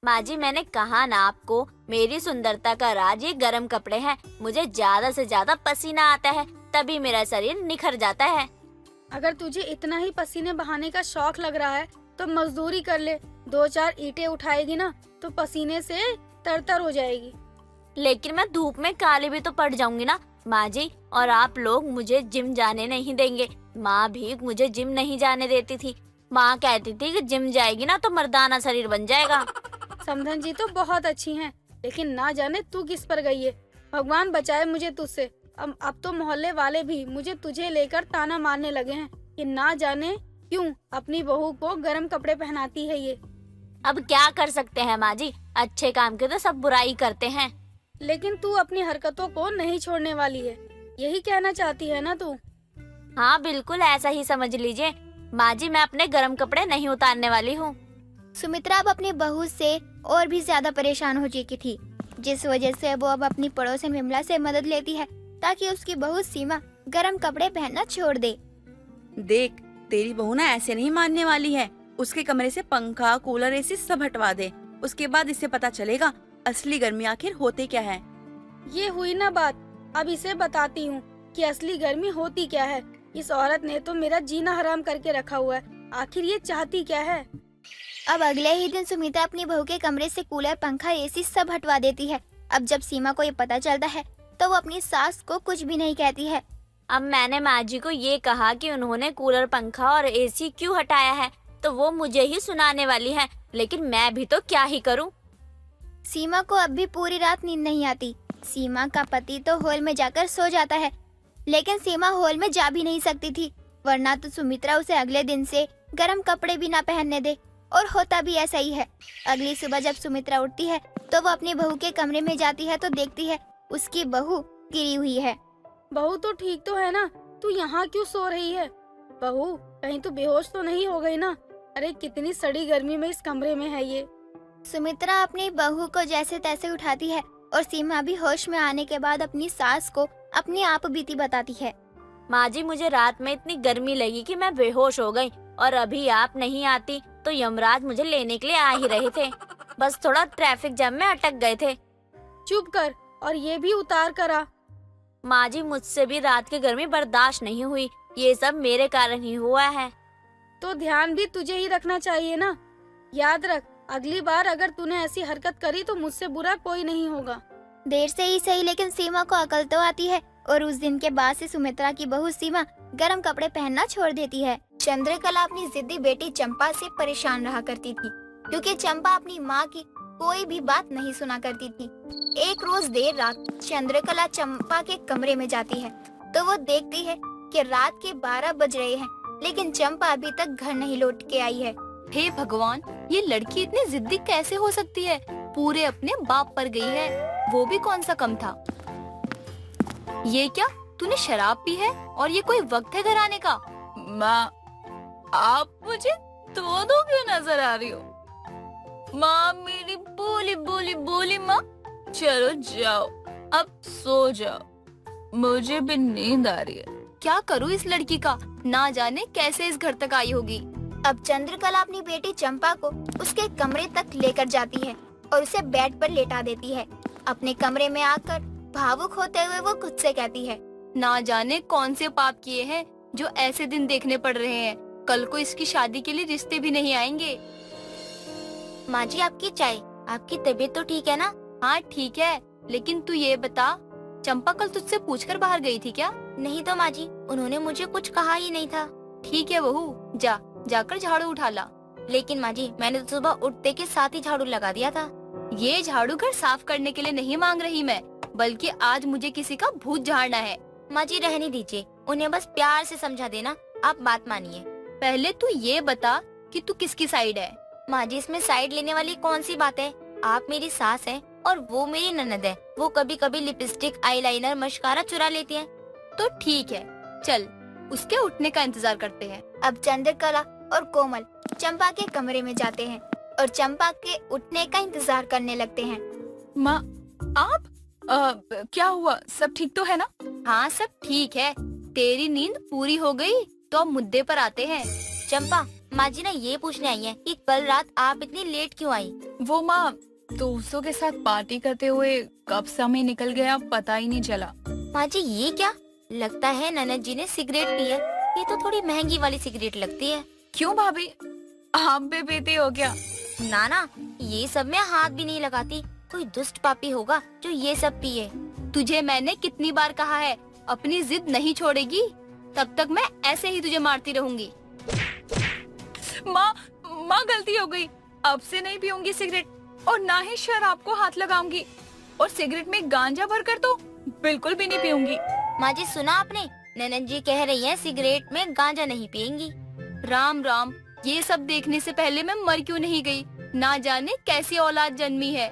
माँ जी, मैंने कहा ना आपको, मेरी सुंदरता का राज ये गर्म कपड़े हैं। मुझे ज्यादा से ज्यादा पसीना आता है, तभी मेरा शरीर निखर जाता है। अगर तुझे इतना ही पसीने बहाने का शौक लग रहा है तो मजदूरी कर ले। 2-4 ईंटें उठाएगी ना तो पसीने से तरतर हो जाएगी। लेकिन मैं धूप में काली भी तो पड़ जाऊंगी ना माँ जी, और आप लोग मुझे जिम जाने नहीं देंगे। माँ भी मुझे जिम नहीं जाने देती थी। माँ कहती थी कि जिम जाएगी ना तो मर्दाना शरीर बन जाएगा। समधन जी तो बहुत अच्छी हैं, लेकिन ना जाने तू किस पर गई है। भगवान बचाए मुझे तुझसे। अब तो मोहल्ले वाले भी मुझे तुझे लेकर ताना मारने लगे हैं कि ना जाने क्यों अपनी बहू को गर्म कपड़े पहनाती है ये। अब क्या कर सकते हैं माँ जी, अच्छे काम के तो सब बुराई करते हैं। लेकिन तू अपनी हरकतों को नहीं छोड़ने वाली है, यही कहना चाहती है ना तू? हाँ बिल्कुल ऐसा ही समझ लीजिए। माँ जी, मैं अपने गर्म कपड़े नहीं उतारने वाली हूँ। सुमित्रा अब अपनी बहू से और भी ज्यादा परेशान हो चुकी थी, जिस वजह से वो अब अपनी पड़ोसन विमला से मदद लेती है ताकि उसकी बहू सीमा गर्म कपड़े पहनना छोड़ दे। देख, तेरी बहू ना ऐसे नहीं मानने वाली है। उसके कमरे से पंखा, कूलर, एसी सब हटवा दे। उसके बाद इसे पता चलेगा असली गर्मी आखिर होते क्या है। ये हुई ना बात, अब इसे बताती हूँ कि असली गर्मी होती क्या है। इस औरत ने तो मेरा जीना हराम करके रखा हुआ है, आखिर ये चाहती क्या है? अब अगले ही दिन सुमित्रा अपनी बहू के कमरे से कूलर, पंखा, एसी सब हटवा देती है। अब जब सीमा को ये पता चलता है तो वो अपनी सास को कुछ भी नहीं कहती है। अब मैंने माँ जी को ये कहा कि उन्होंने कूलर, पंखा और एसी क्यों हटाया है, तो वो मुझे ही सुनाने वाली है। लेकिन मैं भी तो क्या ही करूं। सीमा को अब भी पूरी रात नींद नहीं आती। सीमा का पति तो हॉल में जाकर सो जाता है, लेकिन सीमा हॉल में जा भी नहीं सकती थी, वरना तो सुमित्रा उसे अगले दिन से गर्म कपड़े भी ना पहनने दे। और होता भी ऐसा ही है। अगली सुबह जब सुमित्रा उठती है तो वो अपनी बहू के कमरे में जाती है तो देखती है उसकी बहू गिरी हुई है। बहू तो ठीक तो है ना, तू यहाँ क्यों सो रही है? बहू, कहीं तू बेहोश तो नहीं हो गई ना? अरे कितनी सड़ी गर्मी में इस कमरे में है ये। सुमित्रा अपनी बहू को जैसे तैसे उठाती है और सीमा भी होश में आने के बाद अपनी सास को अपनी आप बीती बताती है। माँ जी, मुझे रात में इतनी गर्मी लगी कि मैं बेहोश हो गई, और अभी आप नहीं आती तो यमराज मुझे लेने के लिए आ ही रहे थे। बस थोड़ा ट्रैफिक जाम में अटक गए थे। चुप कर, और ये भी उतार कर आ। माँ जी, मुझसे भी रात की गर्मी बर्दाश्त नहीं हुई। ये सब मेरे कारण ही हुआ है। तो ध्यान भी तुझे ही रखना चाहिए ना। याद रख, अगली बार अगर तूने ऐसी हरकत करी तो मुझसे बुरा कोई नहीं होगा। देर से ही सही, लेकिन सीमा को अकल तो आती है और उस दिन के बाद से सुमित्रा की बहू सीमा गर्म कपड़े पहनना छोड़ देती है। चंद्रकला अपनी जिद्दी बेटी चंपा से परेशान रहा करती थी, क्योंकि चंपा अपनी माँ की कोई भी बात नहीं सुना करती थी। एक रोज देर रात चंद्रकला चंपा के कमरे में जाती है तो वो देखती है कि रात के 12 बज रहे हैं, लेकिन चंपा अभी तक घर नहीं लौट के आई है। हे भगवान, ये लड़की इतनी जिद्दी कैसे हो सकती है? पूरे अपने बाप पर गई है, वो भी कौन सा कम था। ये क्या, तूने शराब पी है और ये कोई वक्त है घर आने का? माँ, आप मुझे दो क्यों नजर आ रही हो? माँ मेरी बोली बोली बोली माँ, चलो जाओ अब सो जाओ, मुझे भी नींद आ रही है। क्या करूँ इस लड़की का, ना जाने कैसे इस घर तक आई होगी। अब चंद्रकला अपनी बेटी चंपा को उसके कमरे तक लेकर जाती है और उसे बेड पर लेटा देती है। अपने कमरे में आकर भावुक होते हुए वो खुद से कहती है, ना जाने कौन से पाप किए हैं जो ऐसे दिन देखने पड़ रहे हैं। कल को इसकी शादी के लिए रिश्ते भी नहीं आएंगे। माँ जी, आपकी चाय, आपकी तबीयत तो ठीक है ना? हाँ ठीक है, लेकिन तू ये बता, चंपा कल तुझसे पूछकर बाहर गई थी क्या? नहीं तो माँ जी, उन्होंने मुझे कुछ कहा ही नहीं था। ठीक है बहू, जाकर झाड़ू उठा ला। लेकिन माँ जी, मैंने तो सुबह उठते के साथ ही झाड़ू लगा दिया था। ये झाड़ू घर साफ करने के लिए नहीं मांग रही मैं, बल्कि आज मुझे किसी का भूत झाड़ना है। माँ जी रहने दीजिए, उन्हें बस प्यार से समझा देना, आप बात मानिए। पहले तू ये बता कि तू किसकी साइड है? माँ जी, इसमें साइड लेने वाली कौन सी बात है? आप मेरी सास हैं और वो मेरी ननद है। वो कभी कभी लिपस्टिक, आईलाइनर, मस्कारा चुरा लेती हैं। तो ठीक है, चल उसके उठने का इंतजार करते हैं। अब चंद्रकला और कोमल चंपा के कमरे में जाते हैं और चंपा के उठने का इंतजार करने लगते हैं। माँ, आप क्या हुआ, सब ठीक तो है ना? हाँ सब ठीक है, तेरी नींद पूरी हो गई तो अब मुद्दे पर आते हैं। चंपा, माँ जी ना ये पूछने आई है कि कल रात आप इतनी लेट क्यों आई? वो माँ, दोस्तों के साथ पार्टी करते हुए कब समय निकल गया पता ही नहीं चला। माँ जी ये क्या, लगता है ननद जी ने सिगरेट पी है। ये तो थोड़ी महंगी वाली सिगरेट लगती है। क्यों भाभी, आप भी पीते हो क्या? ना ना, ये सब में हाथ भी नहीं लगाती। कोई दुष्ट पापी होगा जो ये सब पिए। तुझे मैंने कितनी बार कहा है, अपनी जिद नहीं छोड़ेगी। तब तक मैं ऐसे ही तुझे मारती रहूंगी। माँ माँ गलती हो गई, अब से नहीं पीऊंगी सिगरेट और ना ही शराब को हाथ लगाऊंगी, और सिगरेट में गांजा भरकर तो बिल्कुल भी नहीं पीऊंगी। माँ जी सुना आपने, ननद जी कह रही है सिगरेट में गांजा नहीं पियेंगी। राम राम, ये सब देखने से पहले मैं मर क्यों नहीं गई, ना जाने कैसी औलाद जन्मी है।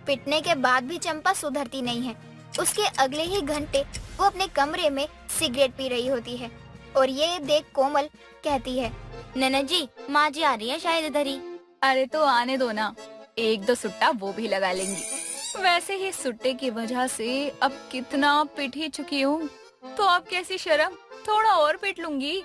पिटने के बाद भी चंपा सुधरती नहीं है। उसके अगले ही घंटे वो अपने कमरे में सिगरेट पी रही होती है और ये देख कोमल कहती है, ननद जी माँ जी आ रही है शायद इधर ही। अरे तो आने दो ना, एक दो सुट्टा वो भी लगा लेंगी। वैसे ही सुट्टे की वजह से अब कितना पिट ही चुकी हूँ, तो अब कैसी शर्म, थोड़ा और पिट लूंगी,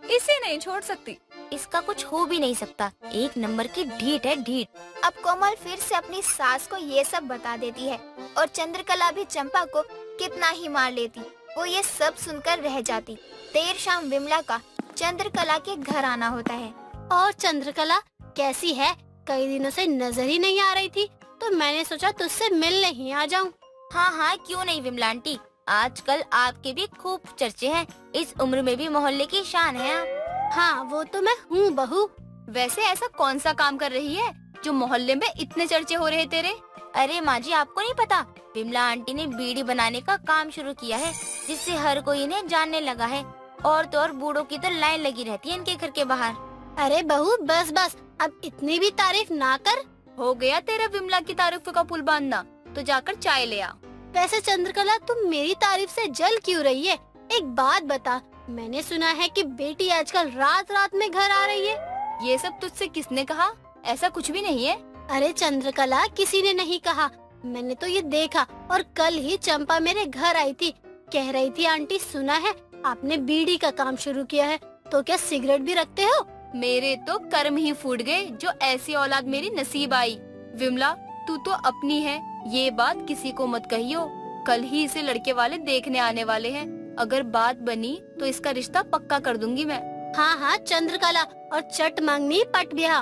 इसे नहीं छोड़ सकती। इसका कुछ हो भी नहीं सकता, एक नंबर की ढीठ है ढीठ। अब कोमल फिर से अपनी सास को ये सब बता देती है और चंद्रकला भी चंपा को कितना ही मार लेती। वो ये सब सुनकर रह जाती। देर शाम विमला का चंद्रकला के घर आना होता है। और चंद्रकला कैसी है? कई दिनों से नजर ही नहीं आ रही थी, तो मैंने सोचा तुझसे मिलने ही आ जाऊं। हाँ हाँ क्यों नहीं विमला आंटी, आजकल आपके भी खूब चर्चे हैं। इस उम्र में भी मोहल्ले की शान है आप। हाँ वो तो मैं हूँ बहू। वैसे ऐसा कौन सा काम कर रही है जो मोहल्ले में इतने चर्चे हो रहे तेरे? अरे माँ जी आपको नहीं पता, विमला आंटी ने बीड़ी बनाने का काम शुरू किया है, जिससे हर कोई इन्हें जानने लगा है। और तो और बूढ़ों की तो लाइन लगी रहती है इनके घर के बाहर। अरे बहू बस बस, अब इतनी भी तारीफ ना कर। हो गया तेरा विमला की तारीफों का पुल बांधना, तो जाकर चाय ले आ। वैसे चंद्रकला तुम मेरी तारीफ से जल क्यों रही है? एक बात बता, मैंने सुना है कि बेटी आजकल रात रात में घर आ रही है। ये सब तुझसे किसने कहा? ऐसा कुछ भी नहीं है। अरे चंद्रकला किसी ने नहीं कहा, मैंने तो ये देखा। और कल ही चंपा मेरे घर आई थी, कह रही थी आंटी सुना है आपने बीड़ी का काम शुरू किया है, तो क्या सिगरेट भी रखते हो? मेरे तो कर्म ही फूट गए जो ऐसी औलाद मेरी नसीब आई। विमला तू तो अपनी है, ये बात किसी को मत कहियो। कल ही इसे लड़के वाले देखने आने वाले हैं, अगर बात बनी तो इसका रिश्ता पक्का कर दूंगी मैं। हाँ हाँ चंद्रकला, और चट मांगनी पट ब्याह।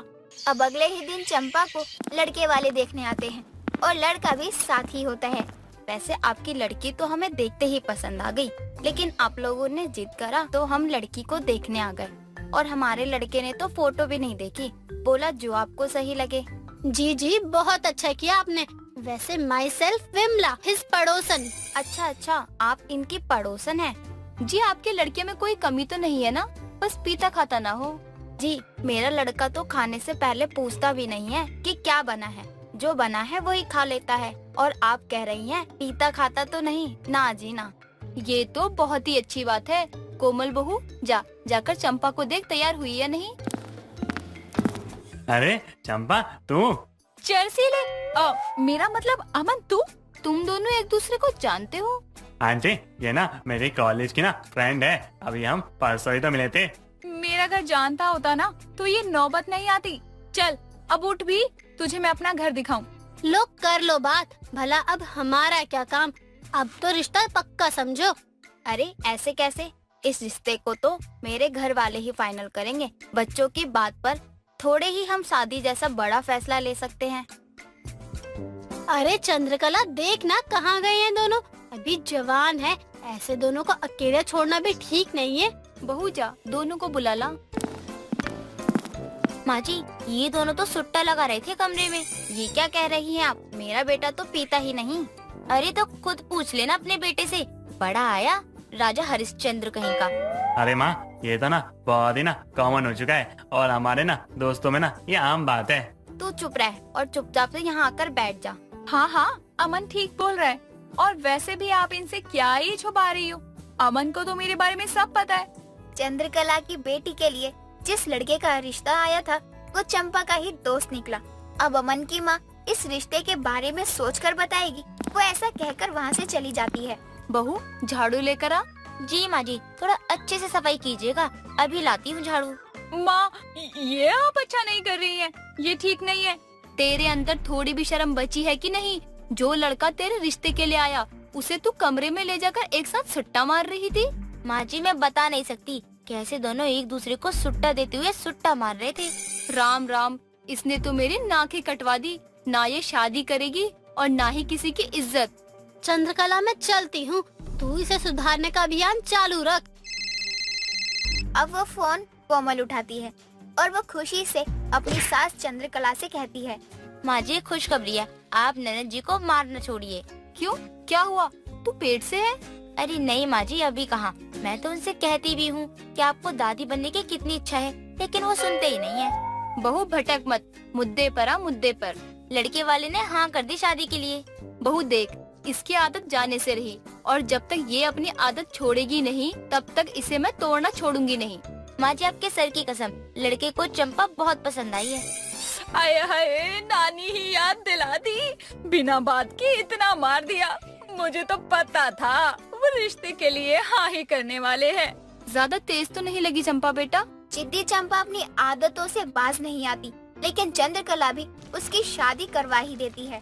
अब अगले ही दिन चंपा को लड़के वाले देखने आते हैं और लड़का भी साथ ही होता है। वैसे आपकी लड़की तो हमें देखते ही पसंद आ गई, लेकिन आप लोगों ने जिद करा तो हम लड़की को देखने आ गए। और हमारे लड़के ने तो फोटो भी नहीं देखी, बोला जो आपको सही लगे। जी जी बहुत अच्छा किया आपने। वैसे माई सेल्फ विमला, हिज पड़ोसन। अच्छा आप इनकी पड़ोसन है। जी आपके लड़के में कोई कमी तो नहीं है ना, बस पीता खाता ना हो। जी मेरा लड़का तो खाने से पहले पूछता भी नहीं है कि क्या बना है, जो बना है वही खा लेता है। और आप कह रही हैं पीता खाता तो नहीं? ना जी ना। ये तो बहुत ही अच्छी बात है। कोमल बहू जाकर चंपा को देख तैयार हुई या नहीं। अरे चंपा तू? चर्सीले, मेरा मतलब अमन तुम दोनों एक दूसरे को जानते हो? आंटी ये ना मेरी कॉलेज की ना फ्रेंड है, अभी हम परसों ही तो मिले थे। मेरा अगर जानता होता ना तो ये नौबत नहीं आती। चल अब उठ भी, तुझे मैं अपना घर दिखाऊं। लो कर लो बात, भला अब हमारा क्या काम, अब तो रिश्ता पक्का समझो। अरे ऐसे कैसे, इस रिश्ते को तो मेरे घर वाले ही फाइनल करेंगे। बच्चों की बात पर थोड़े ही हम शादी जैसा बड़ा फैसला ले सकते हैं। अरे चंद्रकला देख ना कहाँ गए हैं दोनों, अभी जवान है, ऐसे दोनों को अकेले छोड़ना भी ठीक नहीं है। बहू जा दोनों को बुला ला। माँ जी ये दोनों तो सुट्टा लगा रहे थे कमरे में, ये क्या कह रही हैं आप? मेरा बेटा तो पीता ही नहीं। अरे तो खुद पूछ लेना अपने बेटे से, बड़ा आया राजा हरिश्चंद्र कहीं का। अरे माँ ये तो ना बहुत ही ना कॉमन हो चुका है, और हमारे ना दोस्तों में ना ये आम बात है। तू चुप रह और चुपचाप से यहाँ आकर बैठ जा। हाँ अमन ठीक बोल रहा है। और वैसे भी आप इनसे क्या ही छुपा रही हो, अमन को तो मेरे बारे में सब पता है। चंद्रकला की बेटी के लिए जिस लड़के का रिश्ता आया था वो चंपा का ही दोस्त निकला। अब अमन की माँ इस रिश्ते के बारे में सोचकर बताएगी। वो ऐसा कहकर वहाँ से चली जाती है। बहू झाड़ू लेकर आ। जी माँ जी, थोड़ा अच्छे से सफाई कीजिएगा, अभी लाती हूँ झाड़ू। माँ ये आप अच्छा नहीं कर रही हैं, ये ठीक नहीं है। तेरे अंदर थोड़ी भी शर्म बची है कि नहीं? जो लड़का तेरे रिश्ते के लिए आया उसे तू कमरे में ले जाकर एक साथ सुट्टा मार रही थी। माँ जी मैं बता नहीं सकती कैसे दोनों एक दूसरे को सुट्टा देते हुए सुट्टा मार रहे थे। राम राम, इसने तो मेरी नाकें कटवा दी। ना ये शादी करेगी और ना ही किसी की इज्जत। चंद्रकला मैं चलती हूँ, तू इसे सुधारने का अभियान चालू रख। अब वो फोन कोमल उठाती है और वो खुशी से अपनी सास चंद्रकला से कहती है, माँ जी खुशखबरी है, आप ननद जी को मार न छोड़िए। क्यों, क्या हुआ? तू पेट से है? अरे नहीं माँ जी, अभी कहाँ। मैं तो उनसे कहती भी हूँ कि आपको दादी बनने की कितनी इच्छा है, लेकिन वो सुनते ही नहीं है। बहू भटक मत, मुद्दे पर आ मुद्दे पर। लड़के वाले ने हाँ कर दी शादी के लिए। बहू देख, इसकी आदत जाने से रही और जब तक ये अपनी आदत छोड़ेगी नहीं तब तक इसे मैं तोड़ना छोड़ूंगी नहीं। माँ जी आपके सर की कसम, लड़के को चंपा बहुत पसंद आई है। आए हाय, नानी ही याद दिला दी, बिना बात के इतना मार दिया। मुझे तो पता था वो रिश्ते के लिए हाँ ही करने वाले हैं। ज्यादा तेज तो नहीं लगी चंपा बेटा? जिद्दी चंपा अपनी आदतों से बाज नहीं आती, लेकिन चंद्रकला भी उसकी शादी करवा ही देती है।